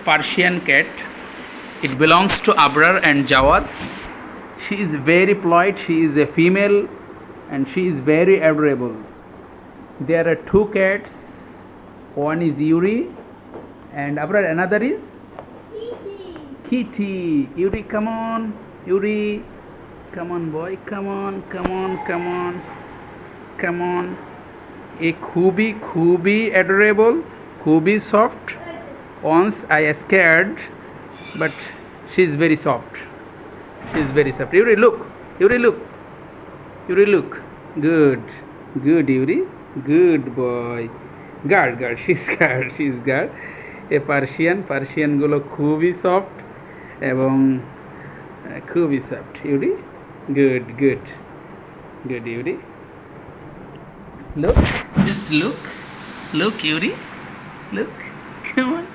Persian cat. It belongs to Abrar and Jawad. She is very polite. She is a female and she is very adorable. There are two cats. One is Yuri and Abrar another is Kitty. Yuri, come on. Yuri, come on boy. Come on, come on, come on. Come on. A খুবই adorable, খুবই soft. Once I scared, but she's very soft. She's very soft. Yuri, look. Yuri, look. Yuri, look. Good. Good, Yuri. Good boy. Guard. She's guard. A Persian গুলো খুবই soft এবং খুবই soft. Yuri. Good. Yuri. Look. Just look. Look, Yuri. Look. Come on.